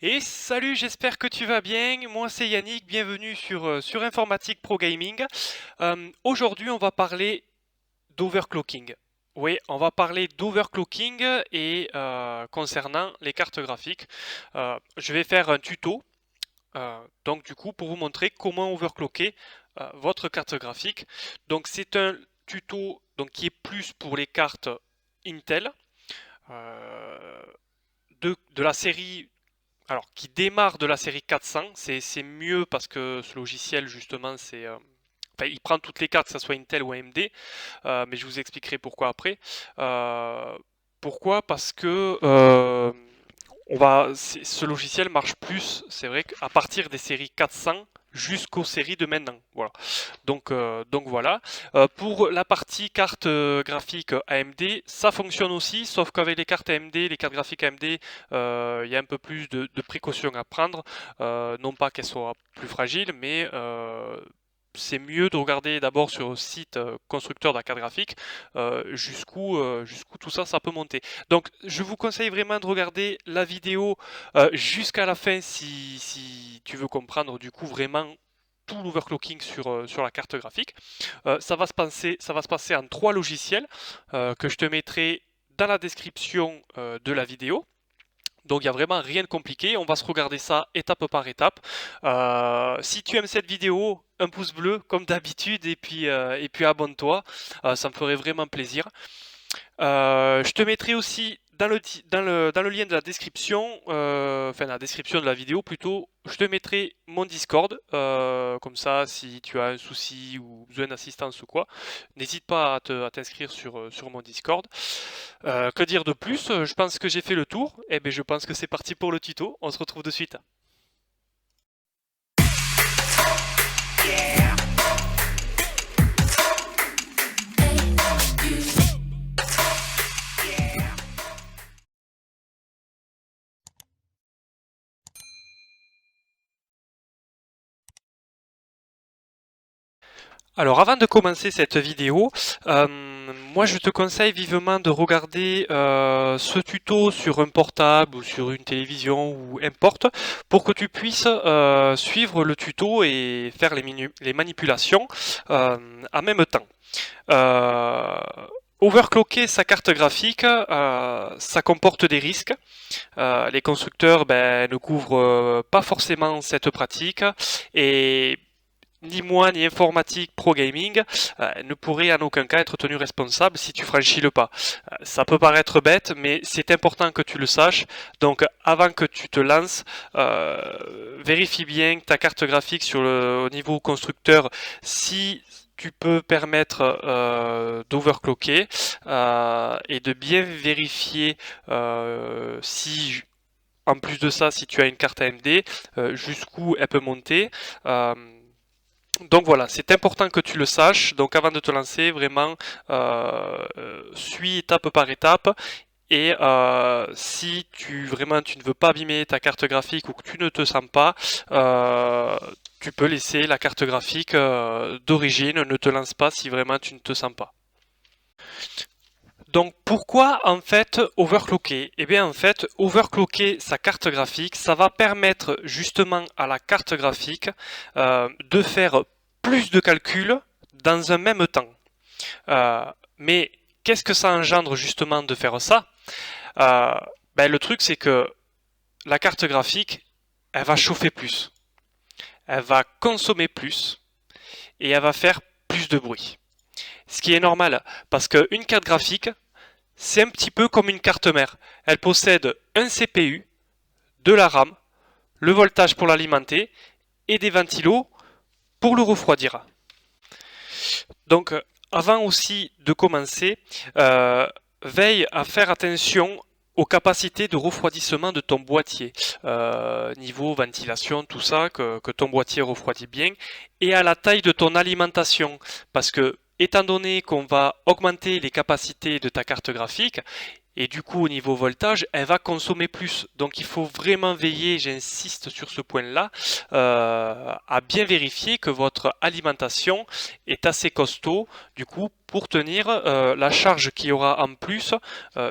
Et salut, j'espère que tu vas bien. Moi c'est Yannick, bienvenue sur Informatique Pro Gaming. Aujourd'hui on va parler d'overclocking. Oui, on va parler d'overclocking et concernant les cartes graphiques. Je vais faire un tuto, donc du coup pour vous montrer comment overclocker votre carte graphique. Donc c'est un tuto donc, qui est plus pour les cartes Intel euh, de la série qui démarre de la série 400, c'est mieux parce que ce logiciel, justement, il prend toutes les cartes, que ce soit Intel ou AMD, mais je vous expliquerai pourquoi après. Euh, Pourquoi? Parce que ce logiciel marche plus, c'est vrai, qu'à partir des séries 400 jusqu'aux séries de maintenant. Voilà. Donc voilà. Pour la partie carte graphique AMD, ça fonctionne aussi, sauf qu'avec les cartes AMD, les cartes graphiques AMD, il y a un peu plus de précautions à prendre. Non pas qu'elles soient plus fragiles, mais c'est mieux de regarder d'abord sur le site constructeur de la carte graphique jusqu'où tout ça, ça peut monter. Donc je vous conseille vraiment de regarder la vidéo jusqu'à la fin si tu veux comprendre du coup vraiment tout l'overclocking sur la carte graphique. Ça va se passer en trois logiciels que je te mettrai dans la description de la vidéo. Donc il n'y a vraiment rien de compliqué, on va se regarder ça étape par étape. Si tu aimes cette vidéo, un pouce bleu comme d'habitude et puis abonne-toi, ça me ferait vraiment plaisir. Je te mettrai aussi dans le lien de la description, enfin la description de la vidéo plutôt, je te mettrai mon Discord, comme ça si tu as un souci ou besoin d'assistance ou quoi, n'hésite pas à t'inscrire sur mon Discord. Que dire de plus? Je pense que j'ai fait le tour, et bien je pense que c'est parti pour le tuto, on se retrouve de suite. Alors avant de commencer cette vidéo, moi je te conseille vivement de regarder ce tuto sur un portable ou sur une télévision ou importe pour que tu puisses suivre le tuto et faire les manipulations en même temps. Euh, Overclocker sa carte graphique, ça comporte des risques. Les constructeurs ne couvrent pas forcément cette pratique et ni moi ni Informatique Pro Gaming ne pourrait en aucun cas être tenu responsable si tu franchis le pas. Ça peut paraître bête, mais c'est important que tu le saches. Donc avant que tu te lances, vérifie bien ta carte graphique au niveau constructeur si tu peux permettre d'overclocker et de bien vérifier si en plus de ça, si tu as une carte AMD, jusqu'où elle peut monter. Donc voilà, c'est important que tu le saches. Donc avant de te lancer, vraiment, suis étape par étape. Et si tu ne veux pas abîmer ta carte graphique ou que tu ne te sens pas, tu peux laisser la carte graphique d'origine. Ne te lance pas si vraiment tu ne te sens pas. Donc pourquoi en fait overclocker? Eh bien en fait overclocker sa carte graphique, ça va permettre justement à la carte graphique de faire plus de calculs dans un même temps. Mais qu'est-ce que ça engendre justement de faire ça? Le truc c'est que la carte graphique, elle va chauffer plus, elle va consommer plus et elle va faire plus de bruit. Ce qui est normal parce qu'une carte graphique, c'est un petit peu comme une carte mère. Elle possède un CPU, de la RAM, le voltage pour l'alimenter et des ventilos pour le refroidir. Donc, avant aussi de commencer, veille à faire attention aux capacités de refroidissement de ton boîtier, niveau ventilation, tout ça, que ton boîtier refroidit bien, et à la taille de ton alimentation, parce que étant donné qu'on va augmenter les capacités de ta carte graphique, et du coup au niveau voltage, elle va consommer plus. Donc il faut vraiment veiller, j'insiste sur ce point-là, à bien vérifier que votre alimentation est assez costaud, du coup, pour tenir la charge qu'il y aura en plus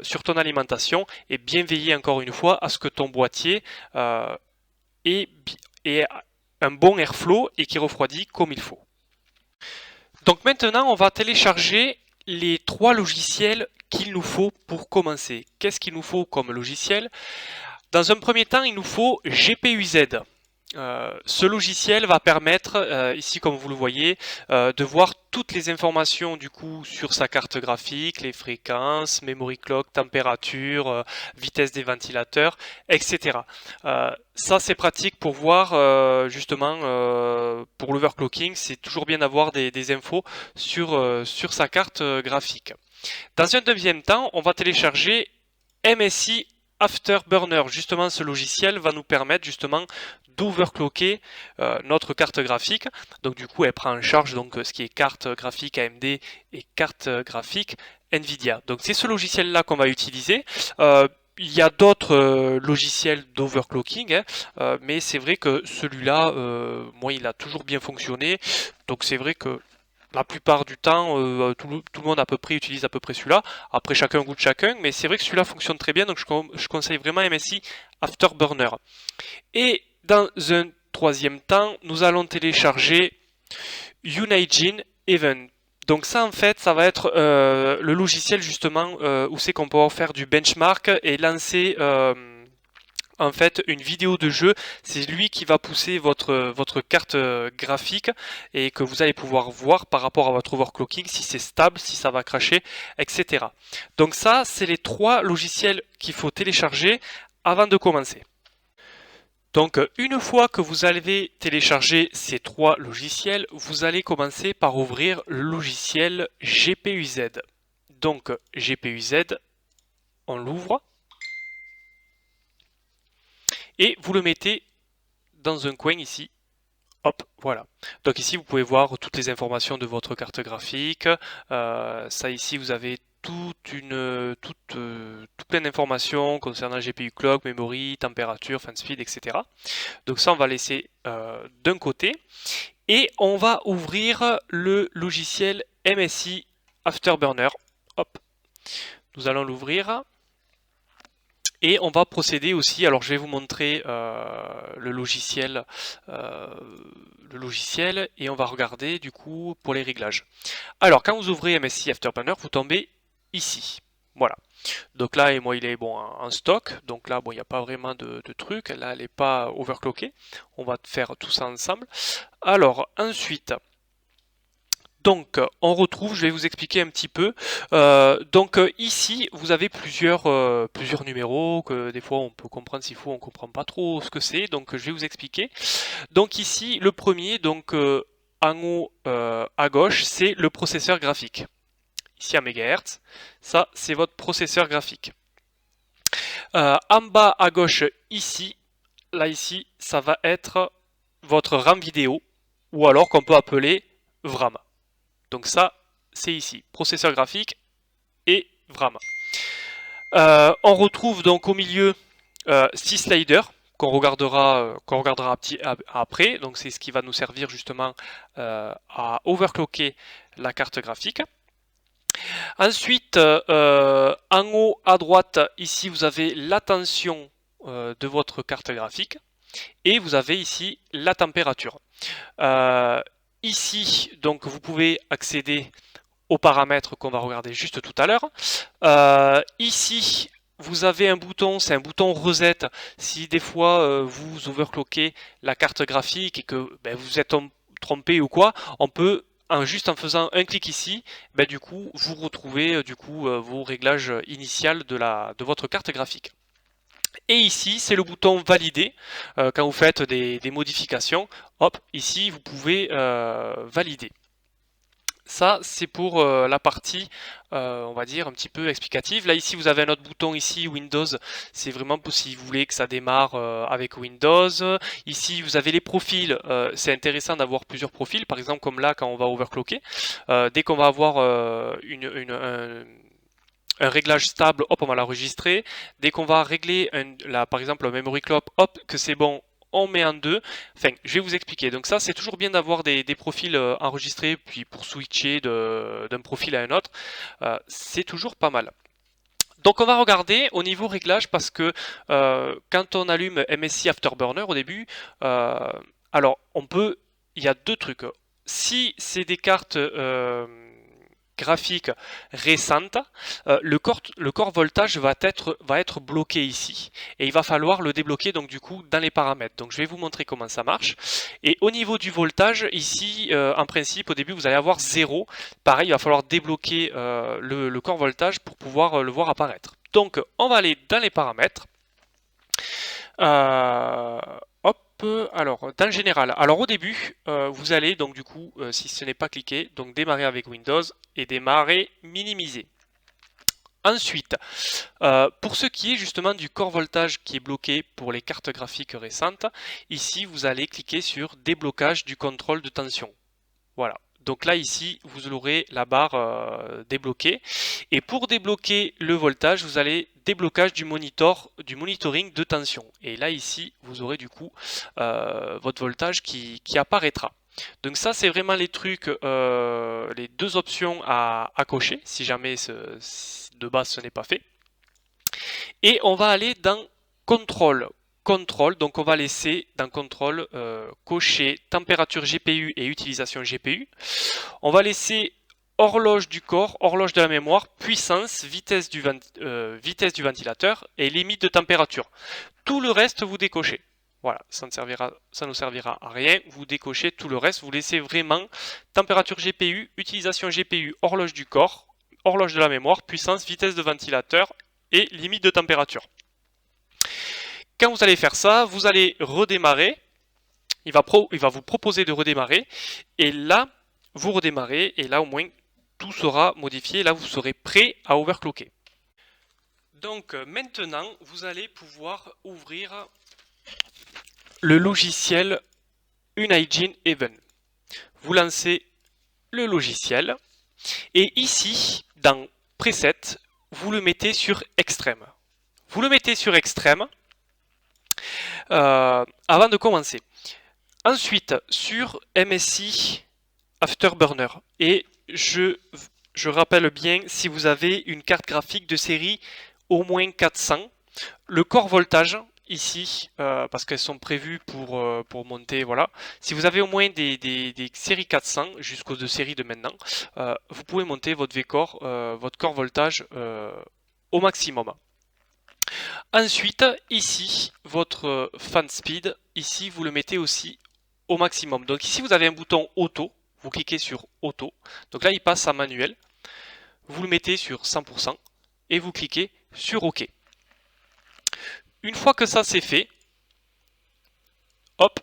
sur ton alimentation, et bien veiller encore une fois à ce que ton boîtier ait un bon airflow et qui refroidit comme il faut. Donc maintenant, on va télécharger les 3 logiciels qu'il nous faut pour commencer. Qu'est-ce qu'il nous faut comme logiciel? Dans un premier temps, il nous faut GPUZ. Ce logiciel va permettre, ici comme vous le voyez, de voir toutes les informations du coup sur sa carte graphique, les fréquences, memory clock, température, vitesse des ventilateurs, etc. Ça c'est pratique pour voir justement pour l'overclocking, c'est toujours bien d'avoir des infos sur sa carte graphique. Dans un deuxième temps, on va télécharger MSI Afterburner. Justement, ce logiciel va nous permettre justement d'overclocker notre carte graphique. Donc du coup, elle prend en charge donc ce qui est carte graphique AMD et carte graphique Nvidia. Donc c'est ce logiciel-là qu'on va utiliser. Il y a d'autres logiciels d'overclocking, mais c'est vrai que celui-là, moi, il a toujours bien fonctionné. Donc c'est vrai que la plupart du temps, tout le monde à peu près utilise à peu près celui-là. Après, chacun goûte chacun, mais c'est vrai que celui-là fonctionne très bien, donc je conseille vraiment MSI Afterburner. Et dans un troisième temps, nous allons télécharger Unigine Event. Donc ça, en fait, ça va être le logiciel justement où c'est qu'on peut faire du benchmark et lancer en fait une vidéo de jeu. C'est lui qui va pousser votre carte graphique et que vous allez pouvoir voir par rapport à votre overclocking si c'est stable, si ça va cracher, etc. Donc ça, c'est les 3 logiciels qu'il faut télécharger avant de commencer. Donc une fois que vous avez téléchargé ces 3 logiciels, vous allez commencer par ouvrir le logiciel GPUZ. Donc GPUZ, on l'ouvre et vous le mettez dans un coin ici. Hop, voilà. Donc ici, vous pouvez voir toutes les informations de votre carte graphique. Ça ici, vous avez tout plein d'informations concernant GPU clock, memory, température, fan speed, etc. Donc ça, on va laisser d'un côté. Et on va ouvrir le logiciel MSI Afterburner. Hop, nous allons l'ouvrir. Et on va procéder aussi, alors je vais vous montrer le logiciel et on va regarder du coup pour les réglages. Alors quand vous ouvrez MSI Afterburner, vous tombez ici. Voilà. Donc là, moi il est bon en stock, donc là bon il n'y a pas vraiment de truc, là elle n'est pas overclockée. On va faire tout ça ensemble. Alors ensuite, donc on retrouve, je vais vous expliquer un petit peu. Ici vous avez plusieurs numéros que des fois on peut comprendre s'il faut, on comprend pas trop ce que c'est. Donc je vais vous expliquer. Donc ici le premier, donc en haut à gauche, c'est le processeur graphique. Ici à MHz, ça c'est votre processeur graphique. En bas à gauche ici, là ici, ça va être votre RAM vidéo ou alors qu'on peut appeler VRAM. Donc ça, c'est ici, processeur graphique et VRAM. On retrouve donc au milieu 6 sliders qu'on regardera après. Donc c'est ce qui va nous servir justement à overclocker la carte graphique. Ensuite, en haut à droite, ici vous avez la tension de votre carte graphique et vous avez ici la température. Ici, donc, vous pouvez accéder aux paramètres qu'on va regarder juste tout à l'heure. Ici, vous avez un bouton, c'est un bouton reset. Si des fois vous overclockez la carte graphique et que vous êtes trompé ou quoi, on peut, juste en faisant un clic ici, du coup, vous retrouvez vos réglages initiaux de votre carte graphique. Et ici, c'est le bouton valider. Quand vous faites des modifications, hop, ici, vous pouvez valider. Ça, c'est pour la partie, on va dire, un petit peu explicative. Là, ici, vous avez un autre bouton, ici, Windows. C'est vraiment pour si vous voulez que ça démarre avec Windows. Ici, vous avez les profils. C'est intéressant d'avoir plusieurs profils. Par exemple, comme là, quand on va overclocker. Dès qu'on va avoir un réglage stable, hop, on va l'enregistrer. Dès qu'on va régler, par exemple, un memory clock, hop, que c'est bon, on met en 2. Enfin, je vais vous expliquer. Donc ça, c'est toujours bien d'avoir des profils enregistrés, puis pour switcher d'un profil à un autre, c'est toujours pas mal. Donc on va regarder au niveau réglage parce que quand on allume MSI Afterburner au début, alors il y a deux trucs. Si c'est des cartes graphiques récentes, le corps voltage va être bloqué ici et il va falloir le débloquer donc du coup dans les paramètres. Donc je vais vous montrer comment ça marche. Et au niveau du voltage, ici en principe au début vous allez avoir 0. Pareil, il va falloir débloquer le corps voltage pour pouvoir le voir apparaître. Donc on va aller dans les paramètres. Hop, alors dans le général, alors au début vous allez donc du coup si ce n'est pas cliqué, donc démarrer avec Windows et démarrer minimiser. Ensuite, pour ce qui est justement du corps voltage qui est bloqué pour les cartes graphiques récentes, ici vous allez cliquer sur déblocage du contrôle de tension. Voilà. Donc là ici vous aurez la barre débloquée et pour débloquer le voltage vous allez déblocage du monitoring de tension et là ici vous aurez du coup votre voltage qui apparaîtra. Donc ça c'est vraiment les trucs, les deux options à cocher si jamais de base ce n'est pas fait. Et on va aller dans contrôle. Donc on va laisser dans contrôle cocher température GPU et utilisation GPU. On va laisser horloge du corps, horloge de la mémoire, puissance, vitesse du ventilateur et limite de température. Tout le reste vous décochez. Voilà, ça ne servira à rien. Vous décochez tout le reste. Vous laissez vraiment température GPU, utilisation GPU, horloge du corps, horloge de la mémoire, puissance, vitesse de ventilateur et limite de température. Quand vous allez faire ça, vous allez redémarrer. Il va vous proposer de redémarrer. Et là, vous redémarrez. Et là, au moins, tout sera modifié. Là, vous serez prêt à overclocker. Donc, maintenant, vous allez pouvoir ouvrir le logiciel Unigine Even. Vous lancez le logiciel. Et ici, dans Preset, vous le mettez sur Extrême. Vous le mettez sur Extrême. Avant de commencer. Ensuite, sur MSI Afterburner, et je rappelle bien, si vous avez une carte graphique de série au moins 400, le corps voltage, ici, parce qu'elles sont prévues pour monter, voilà, si vous avez au moins des séries 400, jusqu'aux de séries de maintenant, vous pouvez monter votre V-Core, votre corps voltage au maximum. Ensuite, ici, votre fan speed, ici, vous le mettez aussi au maximum. Donc ici, vous avez un bouton auto, vous cliquez sur auto. Donc là, il passe à manuel. Vous le mettez sur 100% et vous cliquez sur OK. Une fois que ça c'est fait, hop,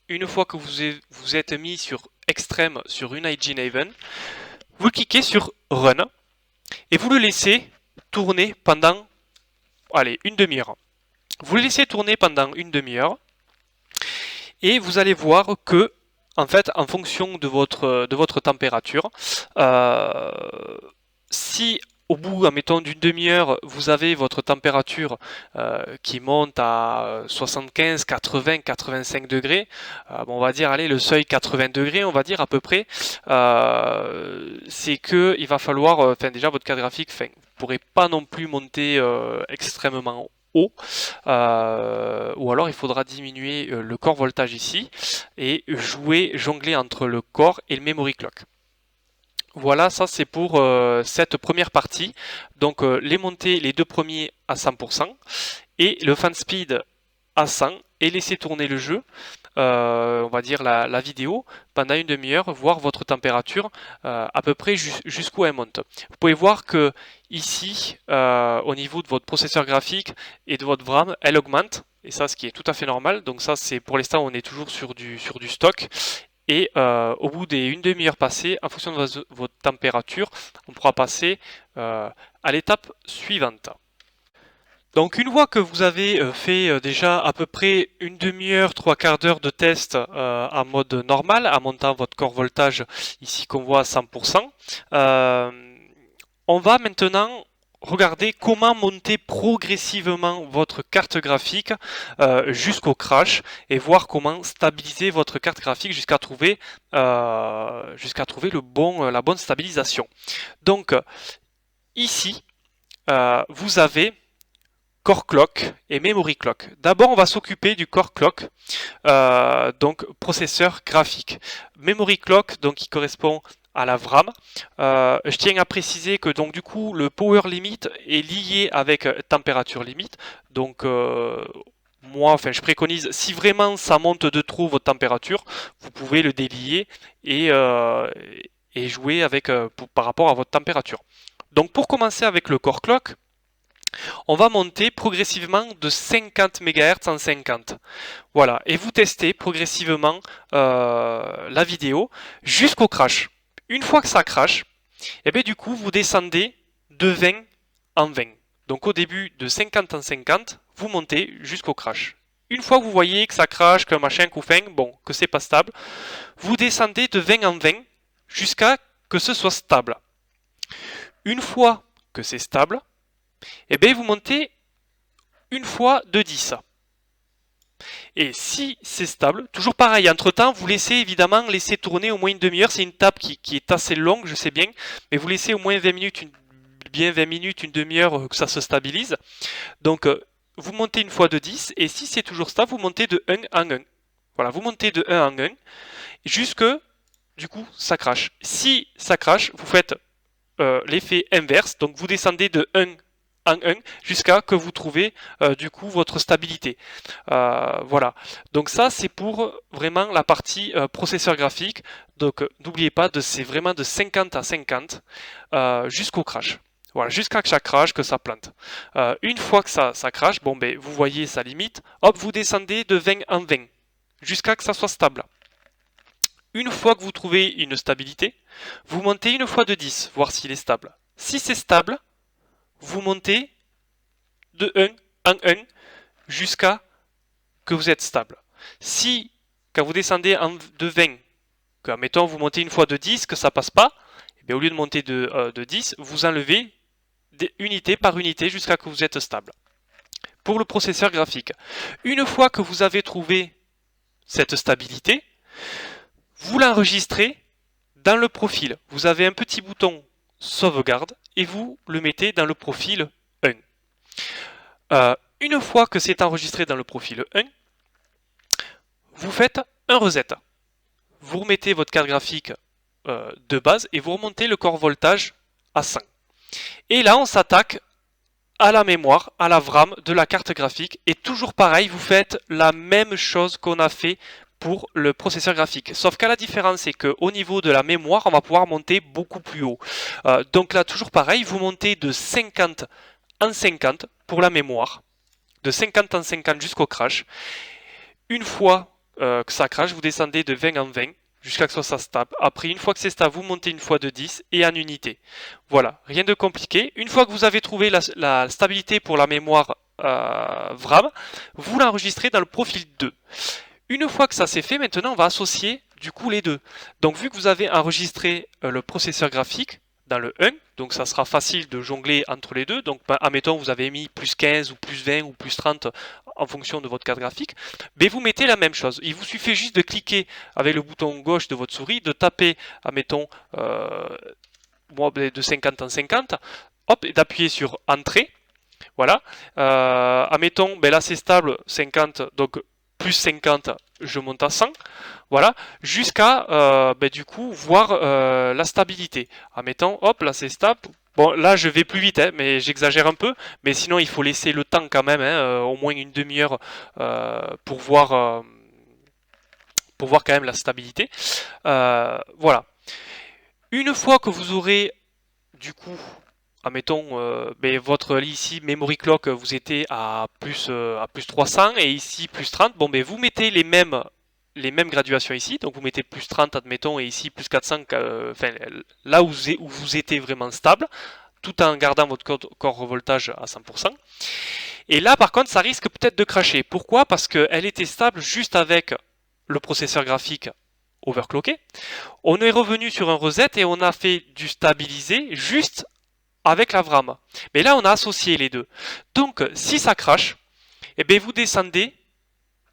une fois que vous êtes mis sur extrême sur Unigine Even, vous cliquez sur Run et vous le laissez tourner pendant une demi-heure. Vous le laissez tourner pendant une demi-heure et vous allez voir que, en fait, en fonction de votre température, si au bout, admettons, d'une demi-heure, vous avez votre température qui monte à 75, 80, 85 degrés, on va dire, allez, le seuil 80 degrés, on va dire à peu près, c'est que il va falloir, déjà votre carte graphique, vous ne pourrez pas non plus monter extrêmement haut, ou alors il faudra diminuer le corps voltage ici et jongler entre le corps et le memory clock. Voilà, ça c'est pour cette première partie. Donc les montées, les deux premiers à 100% et le fan speed à 100 et laisser tourner le jeu, on va dire la vidéo, pendant une demi-heure, voir votre température à peu près jusqu'où elle monte. Vous pouvez voir que ici, au niveau de votre processeur graphique et de votre VRAM, elle augmente. Et ça, ce qui est tout à fait normal. Donc ça, c'est pour l'instant, on est toujours sur du stock. Et au bout d'une demi-heure passée, en fonction de votre température, on pourra passer à l'étape suivante. Donc une fois que vous avez fait déjà à peu près une demi-heure, trois quarts d'heure de test en mode normal, en montant votre corps voltage ici qu'on voit à 100%, on va maintenant regarder comment monter progressivement votre carte graphique jusqu'au crash et voir comment stabiliser votre carte graphique jusqu'à trouver la bonne stabilisation. Donc ici, vous avez Core Clock et Memory Clock. D'abord, on va s'occuper du Core Clock, donc processeur graphique. Memory Clock, donc qui correspond à la VRAM. Je tiens à préciser que donc du coup le power limit est lié avec température limite. Donc moi, je préconise, si vraiment ça monte de trop votre température, vous pouvez le délier et jouer avec par rapport à votre température. Donc pour commencer avec le Core Clock, on va monter progressivement de 50 MHz en 50. Voilà, et vous testez progressivement la vidéo jusqu'au crash. Une fois que ça crash, et bien du coup vous descendez de 20 en 20. Donc au début de 50 en 50, vous montez jusqu'au crash. Une fois que vous voyez que ça crash, que machin, que c'est pas stable, vous descendez de 20 en 20 jusqu'à que ce soit stable. Une fois que c'est stable, et bien vous montez une fois de 10. Et si c'est stable, toujours pareil, entre temps vous laissez évidemment tourner au moins une demi-heure, c'est une table qui est assez longue, je sais bien, mais vous laissez au moins 20 minutes, une demi-heure que ça se stabilise. Donc vous montez une fois de 10, et si c'est toujours stable, vous montez de 1 en 1. Voilà, vous montez de 1 en 1, jusque, du coup, ça crache. Si ça crache, vous faites l'effet inverse, donc vous descendez de 1 en 1 jusqu'à que vous trouvez du coup votre stabilité. Voilà, donc ça c'est pour vraiment la partie processeur graphique. Donc n'oubliez pas, c'est vraiment de 50 à 50 jusqu'au crash. Voilà, jusqu'à que ça crash, que ça plante. Une fois que ça crash, bon ben vous voyez sa limite, hop, vous descendez de 20 en 20 jusqu'à que ça soit stable. Une fois que vous trouvez une stabilité, vous montez une fois de 10, voir s'il est stable. Si c'est stable, vous montez de 1 en 1 jusqu'à que vous êtes stable. Si, quand vous descendez de 20, que, admettons, vous montez une fois de 10, que ça passe pas, et bien, au lieu de monter de 10, vous enlevez unité par unité jusqu'à que vous êtes stable. Pour le processeur graphique, une fois que vous avez trouvé cette stabilité, vous l'enregistrez dans le profil. Vous avez un petit bouton sauvegarde et vous le mettez dans le profil 1. Une fois que c'est enregistré dans le profil 1, vous faites un reset. Vous remettez votre carte graphique de base et vous remontez le corps voltage à 100. Et là, on s'attaque à la mémoire, à la VRAM de la carte graphique. Et toujours pareil, vous faites la même chose qu'on a fait pour le processeur graphique. Sauf qu'à la différence, c'est qu'au niveau de la mémoire, on va pouvoir monter beaucoup plus haut. Donc là, toujours pareil, vous montez de 50 en 50 pour la mémoire. De 50 en 50 jusqu'au crash. Une fois que ça crash, vous descendez de 20 en 20 jusqu'à ce que ça stable. Après, une fois que c'est stable, vous montez une fois de 10 et en unité. Voilà, rien de compliqué. Une fois que vous avez trouvé la stabilité pour la mémoire VRAM, vous l'enregistrez dans le profil 2. Une fois que ça c'est fait, maintenant on va associer du coup les deux. Donc vu que vous avez enregistré le processeur graphique dans le 1, donc ça sera facile de jongler entre les deux. Donc admettons vous avez mis plus 15 ou plus 20 ou plus 30 en fonction de votre carte graphique, mais vous mettez la même chose. Il vous suffit juste de cliquer avec le bouton gauche de votre souris, de taper, admettons, de 50 en 50, hop, et d'appuyer sur Entrée. Voilà. Admettons, là c'est stable, 50, donc plus 50, je monte à 100. Voilà. Jusqu'à, du coup, voir la stabilité. Admettons, hop, là c'est stable. Bon, là je vais plus vite, mais j'exagère un peu. Mais sinon, il faut laisser le temps quand même, au moins une demi-heure pour voir quand même la stabilité. Voilà. Une fois que vous aurez, du coup, admettons, votre ici memory clock, vous étiez à plus 300 et ici plus 30. Bon, vous mettez les mêmes graduations ici, donc vous mettez plus 30 admettons et ici plus 400, là où vous étiez vraiment stable, tout en gardant votre corps voltage à 100%. Et là par contre ça risque peut-être de cracher. Pourquoi? Parce qu'elle était stable juste avec le processeur graphique overclocké. On est revenu sur un reset et on a fait du stabilisé juste avec la VRAM. Mais là, on a associé les deux. Donc, si ça crache, eh bien, vous descendez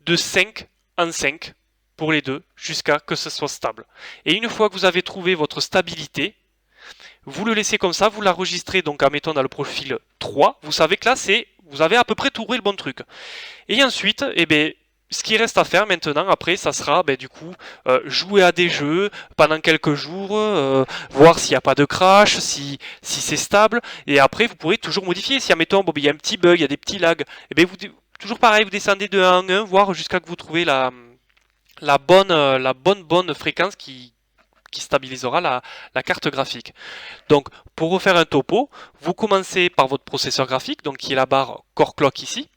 de 5 en 5 pour les deux jusqu'à ce que ce soit stable. Et une fois que vous avez trouvé votre stabilité, vous le laissez comme ça, vous l'enregistrez donc admettons dans le profil 3. Vous savez que là, vous avez à peu près trouvé le bon truc. Et ensuite, eh bien, ce qui reste à faire maintenant, après, ça sera du coup jouer à des jeux pendant quelques jours, voir s'il n'y a pas de crash, si c'est stable, et après vous pourrez toujours modifier. Si admettons, il y a un petit bug, il y a des petits lags, et bien toujours pareil, vous descendez de 1 en 1, voire jusqu'à que vous trouvez la bonne fréquence qui stabilisera la carte graphique. Donc pour refaire un topo, vous commencez par votre processeur graphique, donc qui est la barre Core Clock ici.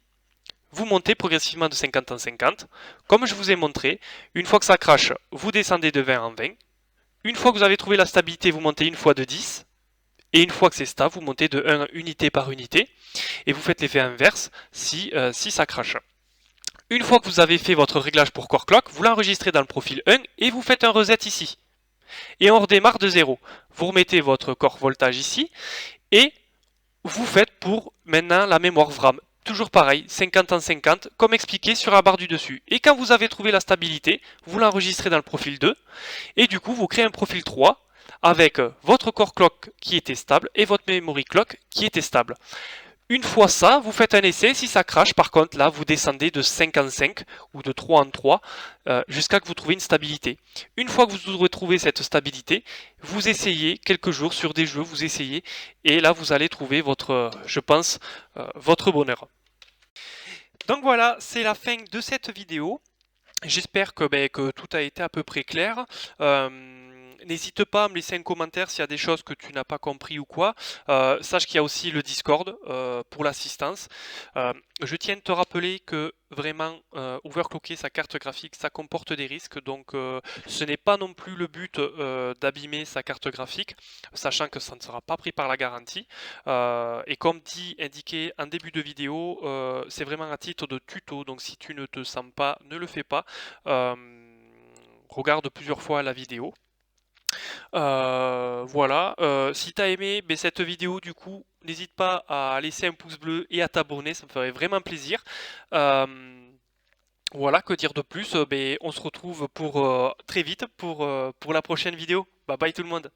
Vous montez progressivement de 50 en 50. Comme je vous ai montré, une fois que ça crache, vous descendez de 20 en 20. Une fois que vous avez trouvé la stabilité, vous montez une fois de 10. Et une fois que c'est stable, vous montez de 1 unité par unité. Et vous faites l'effet inverse si ça crache. Une fois que vous avez fait votre réglage pour Core Clock, vous l'enregistrez dans le profil 1 et vous faites un reset ici. Et on redémarre de 0. Vous remettez votre core voltage ici et vous faites pour maintenant la mémoire VRAM. Toujours pareil, 50 en 50, comme expliqué sur la barre du dessus. Et quand vous avez trouvé la stabilité, vous l'enregistrez dans le profil 2. Et du coup, vous créez un profil 3 avec votre core clock qui était stable et votre memory clock qui était stable. Une fois ça, vous faites un essai. Si ça crache, par contre, là, vous descendez de 5 en 5 ou de 3 en 3 jusqu'à que vous trouviez une stabilité. Une fois que vous aurez trouvé cette stabilité, vous essayez quelques jours sur des jeux, vous essayez, et là, vous allez trouver votre, je pense, votre bonheur. Donc voilà, c'est la fin de cette vidéo. J'espère que tout a été à peu près clair. N'hésite pas à me laisser un commentaire s'il y a des choses que tu n'as pas compris ou quoi. Sache qu'il y a aussi le Discord pour l'assistance. Je tiens à te rappeler que vraiment overclocker sa carte graphique, ça comporte des risques. Donc ce n'est pas non plus le but d'abîmer sa carte graphique, sachant que ça ne sera pas pris par la garantie. Et comme indiqué en début de vidéo, c'est vraiment à titre de tuto. Donc si tu ne te sens pas, ne le fais pas. Regarde plusieurs fois la vidéo. Voilà, si tu as aimé cette vidéo, du coup, n'hésite pas à laisser un pouce bleu et à t'abonner, ça me ferait vraiment plaisir. Voilà, que dire de plus, on se retrouve pour très vite pour la prochaine vidéo. Bye bye tout le monde.